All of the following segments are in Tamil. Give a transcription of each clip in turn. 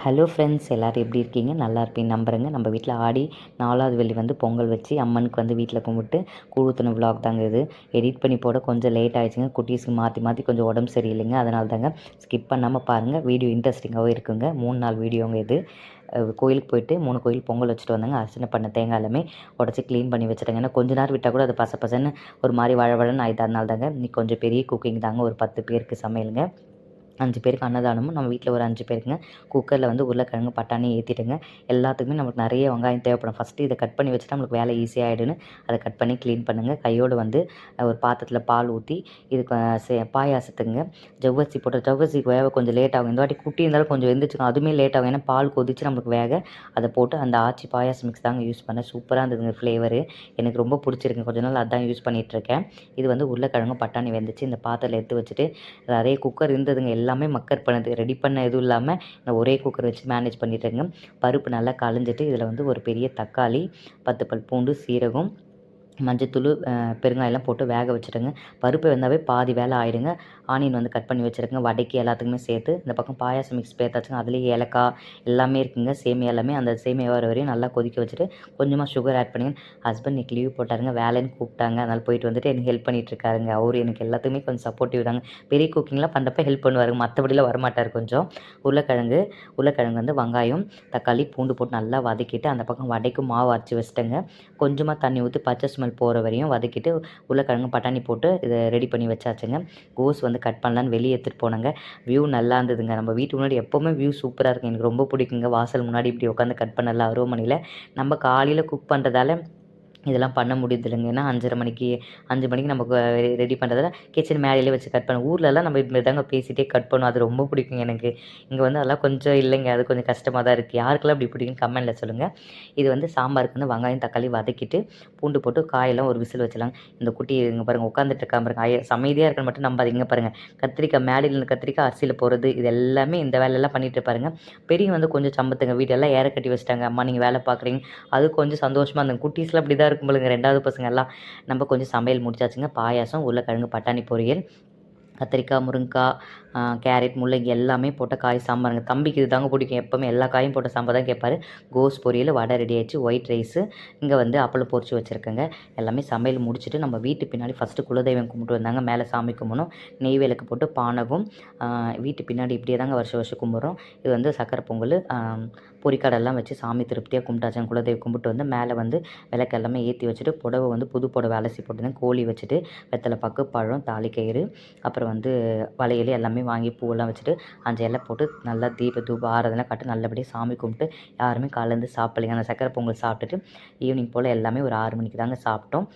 ஹலோ ஃப்ரெண்ட்ஸ், எல்லோரும் எப்படி இருக்கீங்க? நல்லா இருப்பீங்க நம்புகிறேங்க. நம்ம வீட்டில் ஆடி 4வது வெள்ளி வந்து பொங்கல் வச்சு அம்மனுக்கு வந்து வீட்டில் கும்பிட்டு கூழ் ஊற்றின விலாக் தாங்க இது. எடிட் பண்ணி போட கொஞ்சம் லேட் ஆகிடுச்சுங்க. குட்டீஸுக்கு மாற்றி மாற்றி கொஞ்சம் உடம்பு சரியில்லைங்க. அதனால தாங்க ஸ்கிப் பண்ணாமல் பாருங்கள். வீடியோ இன்ட்ரெஸ்டிங்காகவும் இருக்குங்க. 3 நாள் வீடியோங்க இது. கோயிலுக்கு போயிட்டு 3 கோயில் பொங்கல் வச்சுட்டு வந்தாங்க. அர்ச்சனை பண்ண தேங்காய் எல்லாமே உடச்சி க்ளீன் பண்ணி வச்சுட்டேங்க. ஏன்னா கொஞ்சம் நேரம் விட்டால் கூட அது பசன்னு ஒரு மாதிரி வழவழன்னு ஆயிடுது. அதனால தாங்க இன்னைக்கு கொஞ்சம் பெரிய குக்கிங் தாங்க. ஒரு 10 பேருக்கு சமையலுங்க. 5 பேருக்கு அன்னதானமும், நம்ம வீட்டில் ஒரு 5 பேருக்குங்க. குக்கரில் வந்து உருளைக்கிழங்கு பட்டாணி ஏற்றிட்டுங்க. எல்லாத்துக்குமே நமக்கு நிறைய வெங்காயம் தேவைப்படும். ஃபஸ்ட்டு இதை கட் பண்ணி வச்சுட்டா நம்மளுக்கு வேலை ஈஸியாகிடுன்னு அதை கட் பண்ணி க்ளீன் பண்ணுங்கள். கையோடு வந்து ஒரு பாத்திரத்தில் பால் ஊற்றி இதுக்கு பாயாசத்துக்குங்க ஜவ்வரிசி போட்டு, ஜவ்வரிசிக்கு வேக கொஞ்சம் லேட் ஆகும். இந்த வாட்டி குட்டி இருந்தாலும் கொஞ்சம் வெந்துச்சுக்கும், அதுவுமே லேட் ஆகும். ஏன்னா பால் கொதிச்சு நம்மளுக்கு வேக அதை போட்டு அந்த ஆச்சி பாயாசம் மிக்ஸ் தாங்க யூஸ் பண்ணேன். சூப்பராக இருந்ததுங்க ஃப்ளேவரு. எனக்கு ரொம்ப பிடிச்சிருக்கு. கொஞ்ச நாள் அதான் யூஸ் பண்ணிகிட்ருக்கேன். இது வந்து உருளைக்கிழங்கு பட்டாணி வெந்துச்சு. இந்த பாத்திரத்தில் எடுத்து வச்சுட்டு நிறைய குக்கர் இருந்ததுங்க. எல்லாமே மக்கர் பண்ணது, ரெடி பண்ண எதுவும் இல்லாமல் நான் ஒரே குக்கர் வச்சு மேனேஜ் பண்ணிட்டேங்க. பருப்பு நல்லா களைஞ்சிட்டு இதில் வந்து ஒரு பெரிய தக்காளி, 10 பல் பூண்டு, சீரகம், மஞ்சத்தூள், பெருங்காயம்லாம் போட்டு வேக வச்சுட்டுங்க. பருப்பு வெந்தாவே பாதி வேலை ஆகிடுங்க. ஆனியன் வந்து கட் பண்ணி வச்சுருக்கேங்க. வடைக்கு எல்லாத்துக்குமே சேர்த்து இந்த பக்கம் பாயாசம் மிக்ஸ் பேத்தாச்சுங்க. அதுலேயே ஏலக்காய் எல்லாமே இருக்குங்க. சேமியா எல்லாமே அந்த சேமியா வர வரையும் நல்லா கொதிக்க வச்சுட்டு கொஞ்சமாக சுகர் ஆட் பண்ணி ஹஸ்பண்ட் இன்னைக்கு லீவ் போட்டாருங்க. வேலைன்னு கூப்பிட்டாங்க. அதனால் போயிட்டு வந்துட்டு எனக்கு ஹெல்ப் பண்ணிகிட்ருக்காருங்க. அவர் எனக்கு எல்லாத்துக்குமே கொஞ்சம் சப்போர்ட்டிவ் தாங்க. பெரிய குக்கிங்லாம் பண்ணுறப்ப ஹெல்ப் பண்ணுவாருங்க. மற்றபடிலாம் வரமாட்டார் கொஞ்சம். உருளைக்கிழங்கு வந்து வெங்காயம், தக்காளி, பூண்டு போட்டு நல்லா வதக்கிட்டு அந்த பக்கம் வடைக்கும் மாவு அரைச்சி வச்சுட்டேங்க. கொஞ்சமாக தண்ணி ஊற்றி பச்சை ஸ்மெல் போகிற வரையும் வதக்கிட்டு உருளைக்கிழங்கு பட்டாணி போட்டு இதை ரெடி பண்ணி வச்சாச்சுங்க. கோஸ் வந்து கட் பண்ணலான்னு வெளியே எடுத்துகிட்டு போனேங்க. வியூ நல்லா இருந்ததுங்க. நம்ம வீட்டுக்கு முன்னாடி எப்போவுமே வியூ சூப்பராக இருக்கும். எனக்கு ரொம்ப பிடிக்குங்க. வாசல் முன்னாடி இப்படி உட்காந்து கட் பண்ணல அருவமனையில். நம்ம காலையில் குக் பண்ணுறதால இதெல்லாம் பண்ண முடியுது இல்லைங்க. ஏன்னா 5 மணிக்கு நமக்கு ரெடி பண்ணுறதால கிச்சன் மேலேயே வச்சு கட் பண்ண. ஊர்லலாம் நம்ம இப்படி தாங்க பேசிகிட்டே கட் பண்ணுவோம். அது ரொம்ப பிடிக்கும் எனக்கு. இங்கே வந்து அதெல்லாம் கொஞ்சம் இல்லைங்க. அது கொஞ்சம் கஷ்டமாக தான் இருக்குது. யாருக்கெல்லாம் அப்படி பிடிக்கும் கமெண்ட்டில் சொல்லுங்கள். இது வந்து சாம்பாருக்கு வந்து வெங்காயம் தக்காளி வதக்கிட்டு பூண்டு போட்டு காயெல்லாம் ஒரு விசில் வச்சிடலாங்க. இந்த குட்டி இங்கே பாருங்கள் உட்காந்துட்டு இருக்கா பாருங்க. அமைதியாக இருக்கணும் மட்டும் நம்பாதீங்க. பாருங்கள் கத்திரிக்காய் மேலே இருந்து கத்திரிக்காய் அரிசியில் போகிறது இது எல்லாமே இந்த வேலையெல்லாம் பண்ணிட்டு இருப்பாருங்க. பெரியவங்க வந்து கொஞ்சம் சம்பத்துங்க. வீடெல்லாம் ஏற கட்டி வச்சுட்டாங்க. அம்மா நீங்கள் வேலை பார்க்குறீங்க. அது கொஞ்சம் சந்தோஷமாக அந்த குட்டீஸ்லாம் அப்படி தான் இருக்கும் போலுங்க. 2வது பசங்க எல்லாம். நம்ம கொஞ்சம் சமையல் முடிச்சாச்சுங்க. பாயாசம், உருளைக்கிழங்கு பட்டாணி பொரியல், கத்திரிக்காய், முருங்கைக்காய், கேரட், முள்ளங்கி எல்லாமே போட்ட காய் சாம்பாருங்க. தம்பிக்கு இது தாங்க பிடிக்கும். எப்போவுமே எல்லா காயும் போட்ட சாம்பார் தான் கேட்பாரு. கோஸ் பொரியல், வடை ரெடி ஆயிடுச்சு. ஒயிட் ரைஸு, இங்கே வந்து அப்பளம் பொரிச்சு வச்சுருக்கேங்க. எல்லாமே சமையல் முடிச்சுட்டு நம்ம வீட்டு பின்னாடி ஃபஸ்ட்டு குலதெய்வம் கும்பிட்டு வந்தாங்க. மேலே சாமி கும்பிடணும். நெய் விளக்கு போட்டு பானகம், வீட்டு பின்னாடி இப்படியே தாங்க வருஷம் வருஷம் கும்பிட்றோம். இது வந்து சக்கரை பொங்கல், பொரிக்கடெல்லாம் வச்சு சாமி திருப்தியாக கும்பிட்டாச்சுங்க. குலதெய்வம் கும்பிட்டு வந்து மேலே வந்து விளக்கு எல்லாமே ஏற்றி வச்சுட்டு புடவை வந்து புது புடவை அலசி போட்டுருந்தேன். கோழி வச்சுட்டு வெத்தலை பாக்கு, பழம், தாலிக்கயிறு, அப்புறம் வந்து வளையல் எல்லாமே வாங்கி பூவெல்லாம் வச்சுட்டு 5 இலை போட்டு நல்லா தூப ஆரதெல்லாம் காட்டி நல்லபடியாக சாமி கும்பிட்டு யாருமே காலையிலேருந்து சாப்பிடலைங்க. அந்த சக்கரை பொங்கல் சாப்பிட்டுட்டு ஈவினிங் போல் எல்லாமே ஒரு 6 மணிக்கு தாங்க சாப்பிட்டோம்.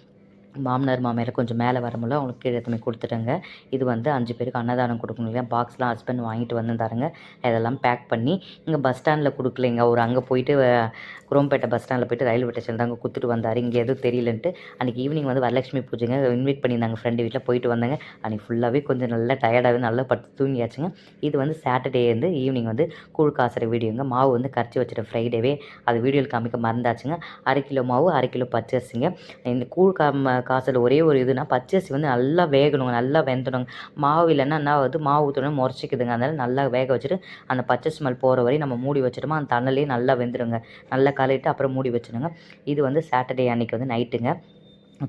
மாமனார் மாமியார் கொஞ்சம் மேலே வரும்போது அவங்களுக்கு கீழே எடுத்துமே கொடுத்துட்டேங்க. இது வந்து 5 பேருக்கு அன்னதானம் கொடுக்கணும் இல்லையா? பாக்ஸ்லாம் ஹஸ்பண்ட் வாங்கிட்டு வந்திருந்தாருங்க. அதெல்லாம் பேக் பண்ணி இங்கே பஸ் ஸ்டாண்டில் கொடுக்கலைங்க. அவர் அங்கே போயிட்டு குரோம்பேட்டை பஸ் ஸ்டாண்டில் போயிட்டு ரயில்வே ஸ்டேஷன் தாங்க கொடுத்துட்டு வந்தார். இங்கே எதுவும் தெரியலன்ட்டு அன்றைக்கி ஈவினிங் வந்து வரலட்சுமி பூஜைங்க. இன்வைட் பண்ணியிருந்தாங்க ஃப்ரெண்டு வீட்டில். போயிட்டு வந்தாங்க. அன்றைக்கி ஃபுல்லாகவே கொஞ்சம் நல்லா டயர்டாகவே நல்லா படுத்து தூங்கியாச்சுங்க. இது வந்து சாட்டர்டே வந்து ஈவினிங் வந்து கூழ் காசுற வீடியோங்க. மாவு வந்து கரைச்சி வச்சுட்டேன் ஃப்ரைடேவே. அது வீடியோவில் காமிக்க மறந்தாச்சுங்க. 1/2 கிலோ மாவு, 1/2 கிலோ பச்சரிசிங்க. இந்த கூழ் காசில் ஒரே ஒரு இதுனா பச்சரிசி வந்து நல்லா வேகணுங்க, நல்லா வெந்தணுங்க. மாவு இல்லைன்னா என்ன ஆகுது, மாவு ஊற்றணும் முறைச்சிக்குதுங்க. அதனால் நல்லா வேக வச்சுட்டு அந்த பச்சை ஸ்மெல் போகிற வரையும் நம்ம மூடி வச்சுட்டோமா அந்த தண்ணிலே நல்லா வெந்துடுங்க. நல்லா கலரிட்டு அப்புறம் மூடி வச்சுடுங்க. இது வந்து சாட்டர்டே அன்றைக்கி வந்து நைட்டுங்க.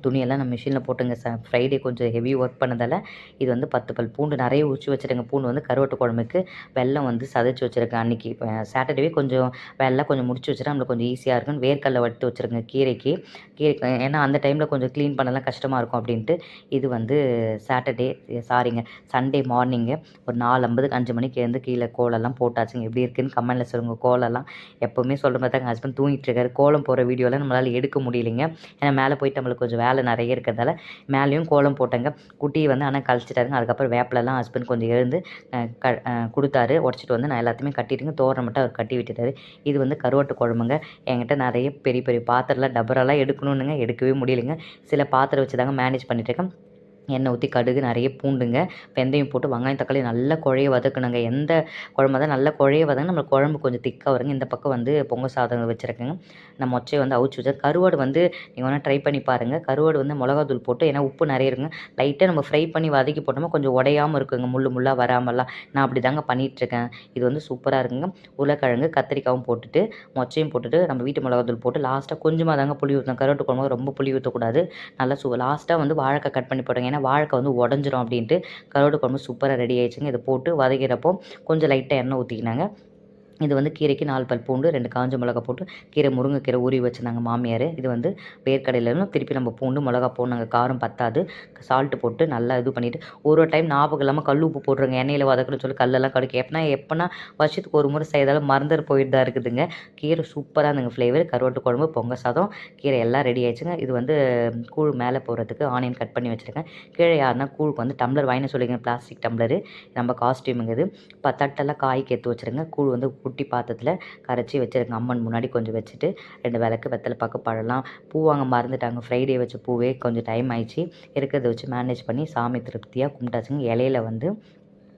துணியெல்லாம் நான் மிஷினில் போட்டுங்க. ஃப்ரைடே கொஞ்சம் ஹெவி ஒர்க் பண்ணதால் இது வந்து 10 பல் பூண்டு நிறைய உரிச்சு வச்சுட்டேங்க. பூண்டு வந்து கருவாட்டு குழம்புக்கு, வெல்லம் வந்து சதைச்சி வச்சுருக்கேன். அன்றைக்கி சாட்டர்டேவே கொஞ்சம் வேலைலாம் கொஞ்சம் முடிச்சு வச்சுட்டா நம்மளுக்கு கொஞ்சம் ஈஸியாக இருக்குன்னு வேர்க்கடலை வறுத்து வச்சுருக்கேன் கீரைக்கு. ஏன்னா அந்த டைமில் கொஞ்சம் க்ளீன் பண்ணலாம் கஷ்டமாக இருக்கும் அப்படின்ட்டு. இது வந்து சண்டே மார்னிங்கு ஒரு 4:50க்கு 5 மணிக்கு எழுந்து கீழே கோலம்லாம் போட்டாச்சுங்க. எப்படி இருக்குதுன்னு கமெண்ட்டில் சொல்லுங்கள். கோலம்லாம் எப்போவுமே சொல்கிற மாதிரி தான் எங்கள் ஹஸ்பண்ட் தூங்கிட்டுருக்காரு. கோலம் போகிற வீடியோலாம் நம்மளால் எடுக்க முடியலைங்க. ஏன்னா மேலே போயிட்டு நம்மளுக்கு கொஞ்சம் வேலை நிறைய இருக்கிறதால மேலேயும் கோலம் போட்டேங்க. குட்டியை வந்து ஆனால் கழிச்சிட்டாருங்க. அதுக்கப்புறம் வேப்பிலலாம் ஹஸ்பண்ட் கொஞ்சம் எழுந்து கொடுத்தாரு. உடச்சிட்டு வந்து நான் எல்லாத்தையுமே கட்டிட்டுங்க. தோரணை மட்டும் அவர் கட்டி விட்டுட்டாரு. இது வந்து கருவாட்டு குழம்புங்க. என்கிட்ட நிறைய பெரிய பெரிய பாத்திரம்லாம் டபராலாம் எடுக்கணுன்னுங்க, எடுக்கவே முடியலைங்க. சில பாத்திரம் வச்சு தாங்க மேனேஜ் பண்ணிட்டுருக்கேன். எண்ணெய் ஊற்றி கடுகு நிறைய பூண்டுங்க, வெந்தயம் போட்டு வெங்காயம் தக்காளி நல்லா குழைய வதக்கணுங்க. எந்த குழம்பா இருந்தாலும் நல்லா குழைய வதங்க நம்மளுக்கு குழம்பு கொஞ்சம் திக்காக வருங்க. இந்த பக்கம் வந்து பொங்கல் சாதம் வச்சுருக்கேங்க. நான் மொச்சையை வந்து அவிச்சு வச்சேன். கருவாடு வந்து நீங்கள் வேணால் ட்ரை பண்ணி பாருங்கள். கருவாடு வந்து மிளகாத்தூள் போட்டு, ஏன்னா உப்பு நிறைய இருக்குங்க, லைட்டாக நம்ம ஃப்ரை பண்ணி வதக்கி போட்டோம்னா கொஞ்சம் உடையாமல் இருக்குங்க, முள்ளாக வராமலாம். நான் அப்படி தாங்க பண்ணிகிட்ருக்கேன். இது வந்து சூப்பராக இருக்குங்க. உருளைக்கிழங்கு கத்திரிக்காயும் போட்டுட்டு மொச்சையும் போட்டுட்டு நம்ம வீட்டு மிளகாத்தூள் போட்டு லாஸ்ட்டாக கொஞ்சமாக தாங்க புளி ஊற்றணும். கருவாட்டு குழம்பு ரொம்ப புளி ஊற்றக்கூடாது. நல்லா லாஸ்ட்டாக வந்து வாழைக்காய் கட் பண்ணி போடுங்க. ஏன்னா வாழைக்காய் வந்து உடஞ்சிரும் அப்படின்ட்டு. கருவாட்டு குழம்பு சூப்பராக ரெடி ஆயிடுச்சுங்க. இதை போட்டு வதக்கிறப்போ கொஞ்சம் லைட்டாக எண்ணெய் ஊற்றிக்கினாங்க. இது வந்து கீரைக்கு 4 பல் பூண்டு, 2 காஞ்ச மிளகா போட்டு கீரை முருங்கைக்கீரை ஊறி வச்சுருந்தாங்க மாமியார். இது வந்து வேர்க்கடலையிலும் திருப்பி நம்ம பூண்டு மிளகா போடணுங்க. காரம் பத்தாது. சால்ட்டு போட்டு நல்லா இது பண்ணிவிட்டு ஒரு டைம் ஞாபகம் இல்லாமல் கல் உப்பு போட்டுருங்க. எண்ணெயில் வதக்கணும்னு சொல்லி கல்லெல்லாம் கடுக்கு. எப்போனா வருஷத்துக்கு ஒரு முறை செய்தாலும் மறந்துட்டு போயிட்டு தான் இருக்குதுங்க. கீரை சூப்பராக இருந்துங்க ஃப்ளேவர். கருவாட்டு குழம்பு, பொங்கல் சாதம், கீரை எல்லாம் ரெடி ஆயிடுச்சுங்க. இது வந்து கூழ் மேலே போடுறதுக்கு ஆனியன் கட் பண்ணி வச்சுருக்கேன். கீழே யாருன்னா கூழுக்கு வந்து டம்ளர் வாங்கினு சொல்லிங்க, பிளாஸ்டிக் டம்ளரு. நம்ம காஸ்டியூமுங்க இது. தட்டெல்லாம் காய்க்கு எடுத்து வச்சுருங்க. கூழ் வந்து குட்டி பாத்திரத்தில் கரைச்சி வச்சுருங்க. அம்மன் முன்னாடி கொஞ்சம் வச்சுட்டு 2 விளக்கு, வெத்தலை பாக்கு, பழம்லாம் பூ வாங்க மறந்துட்டாங்க. ஃப்ரைடே வச்ச பூவே கொஞ்சம் டைம் ஆயிடுச்சு. இருக்கிறத வச்சு மேனேஜ் பண்ணி சாமி திருப்தியாக கும்பிட்டாச்சுங்க. இலையில வந்து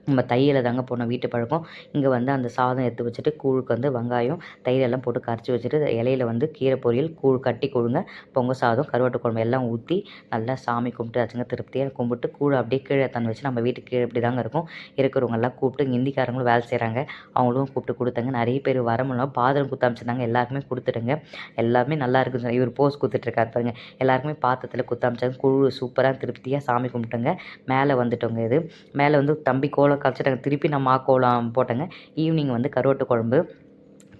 நம்ம தையலை தாங்க போனோம், வீட்டு பழக்கம். இங்கே வந்து அந்த சாதம் எடுத்து வச்சுட்டு கூழுக்கு வந்து வெங்காயம் தயிரெல்லாம் போட்டு கரைச்சி வச்சுட்டு இலையில வந்து கீரை பொரியல், கூழ் கட்டி கொடுங்க, பொங்கல் சாதம், கருவாட்டு குழம்பு எல்லாம் ஊற்றி நல்லா சாமி கும்பிட்டாச்சுங்க. திருப்தியாக கும்பிட்டு கூழ் அப்படியே கீழே தந்து வச்சு நம்ம வீட்டுக்கு கீழே இப்படி தாங்க இருக்கும். இருக்கிறவங்கெல்லாம் கூப்பிட்டு இங்கே ஹிந்திக்காரங்களும் வேலை செய்கிறாங்க, அவங்களும் கூப்பிட்டு கொடுத்தாங்க. நிறைய பேர் வர முடியல, பாத்திரம் குத்த அமைச்சிருந்தாங்க. எல்லாருக்குமே கொடுத்துட்டுங்க. எல்லாமே நல்லா இருக்குதுங்க. இவர் போஸ் கொடுத்துட்ருக்காரு பாருங்க. எல்லாருக்குமே பாத்திரத்தில் குத்த அமைச்சாங்க. கூழ் சூப்பராக திருப்தியாக சாமி கும்பிட்டுங்க. மேலே வந்துட்டோங்க. இது மேலே வந்து தம்பி கோலம் கரைச்சிட்டாங்க. திருப்பி நான் கோலம் போட்டேங்க. ஈவினிங் வந்து கருவாட்டு குழம்பு,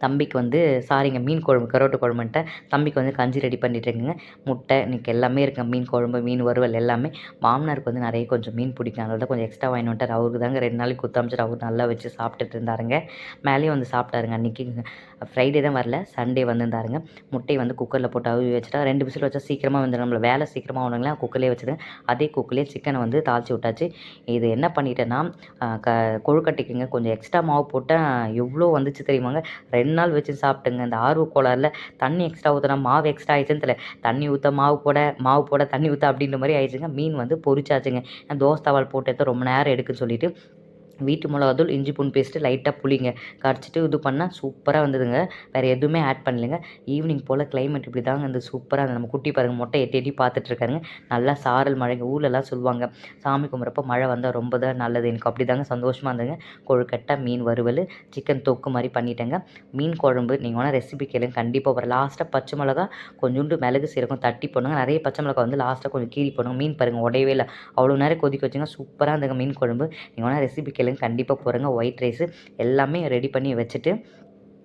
தம்பிக்கு வந்து சாரிங்க மீன் குழம்பு, கருவாட்டு குழம்புன்ட்டேன். தம்பிக்கு வந்து கஞ்சி ரெடி பண்ணிட்டுருக்கேங்க. முட்டை இன்றைக்கி எல்லாமே இருக்குங்க. மீன் குழம்பு, மீன் வறுவல் எல்லாமே. மாமனாருக்கு வந்து நிறைய கொஞ்சம் மீன் பிடிக்கும், அதனால தான் கொஞ்சம் எக்ஸ்ட்ரா வாங்கிட்டு வந்துட்டார். அவருக்கு தாங்க 2 நாளைக்கு குத்த அமைச்சிட்டு அவர் நல்லா வச்சு சாப்பிட்டுட்டு இருந்தாருங்க. மேலேயும் வந்து சாப்பிட்டாருங்க. அன்றைக்கி ஃப்ரைடே தான் வரல, சண்டே வந்திருந்தாருங்க. முட்டையை வந்து குக்கரில் போட்டு அவி வச்சுட்டா 2 விசில் வச்சா சீக்கிரமாக வந்துடும். நம்மள வேலை சீக்கிரமாக ஆகணுங்களா, குக்கர்லேயே வச்சுருங்க. அதே குக்கர்லேயே சிக்கனை வந்து தாளித்து விட்டாச்சு. இது என்ன பண்ணிட்டேன்னா கொழுக்கட்டைக்குங்க கொஞ்சம் எக்ஸ்ட்ரா மாவு போட்டேன். எவ்வளோ வந்துச்சு தெரியுமாங்க. 2 நாள் வச்சு சாப்பிட்டுங்க. இந்த ஆர்வ கோளாறுல தண்ணி எக்ஸ்ட்ரா ஊற்றினா மாவு எக்ஸ்ட்ரா ஆயிடுச்சுன்னு தெரியல. தண்ணி ஊற்ற மாவு போட தண்ணி ஊற்ற அப்படின்ற மாதிரி ஆயிடுச்சுங்க. மீன் வந்து பொரிச்சாச்சுங்க. தோசை தவால் போட்டு எடுத்து ரொம்ப நேரம் எடுக்குன்னு சொல்லிட்டு வீட்டு மிளகாத்தூள், இஞ்சி பூண்டு பேஸ்ட்டு, லைட்டாக புளிங்க கரைச்சிட்டு இது பண்ணால் சூப்பராக வந்ததுங்க. வேறு எதுவுமே ஆட் பண்ணலைங்க. ஈவினிங் போல் கிளைமேட் இப்படி தாங்க இருந்தது, சூப்பராக இருந்தது. நம்ம குட்டி பாருங்கள் மொட்டை எட்டி எட்டி பார்த்துட்ருக்காருங்க. நல்லா சாரல் மழைங்க. ஊர்லலாம் சொல்லுவாங்க சாமி கும்பிட்றப்ப மழை வந்தால் ரொம்ப தான் நல்லது. எனக்கு அப்படி தாங்க சந்தோஷமாக இருந்ததுங்க. கொழுக்கட்டை, மீன் வறுவல், சிக்கன் தொக்கு மாதிரி பண்ணிட்டேங்க. மீன் குழம்பு நீங்கள் வேணால் ரெசிபி கேளுங்க, கண்டிப்பாக வரும். லாஸ்ட்டாக பச்சை மிளகா, கொஞ்சோண்டு மிளகு சீரகம் தட்டி போடுங்க. நிறைய பச்சை மிளகா வந்து லாஸ்ட்டாக கொஞ்சம் கீறி போடுங்க. மீன் பாருங்கள் உடையவே இல்லை, அவ்வளோ நேரம் கொதிக்க வச்சுங்க. சூப்பராக இருந்ததுங்க மீன் குழம்பு. நீங்கள் வேணால் ரெசிபி கேளுங்க, கண்டிப்பாக போகிறேங்க. ஒயிட் ரைஸு எல்லாமே ரெடி பண்ணி வச்சுட்டு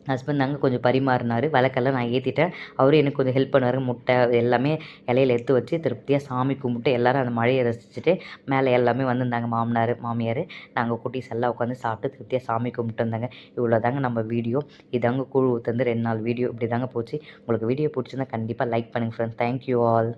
ஹஸ்பண்ட் தாங்க கொஞ்சம் பரிமாறினார். விளக்கெல்லாம் நான் ஏற்றிட்டேன். அவரும் எனக்கு கொஞ்சம் ஹெல்ப் பண்ணுவார். முட்டை எல்லாமே இலையில எடுத்து வச்சு திருப்தியாக சாமி கும்பிட்டு எல்லோரும் அந்த மழையை ரசிச்சுட்டு மேலே எல்லாமே வந்திருந்தாங்க. மாமனார், மாமியார், நாங்கள் குட்டீஸ் எல்லாம் உட்காந்து சாப்பிட்டு திருப்தியாக சாமி கும்பிட்டு வந்தாங்க. இவ்வளோ தாங்க நம்ம வீடியோ. இதாங்க கூழ் ஊற்றுந்து 2 நாள் வீடியோ இப்படி தாங்க போச்சு. உங்களுக்கு வீடியோ பிடிச்சிருந்தா கண்டிப்பாக லைக் பண்ணுங்கள் ஃப்ரெண்ட்ஸ். Thank you all.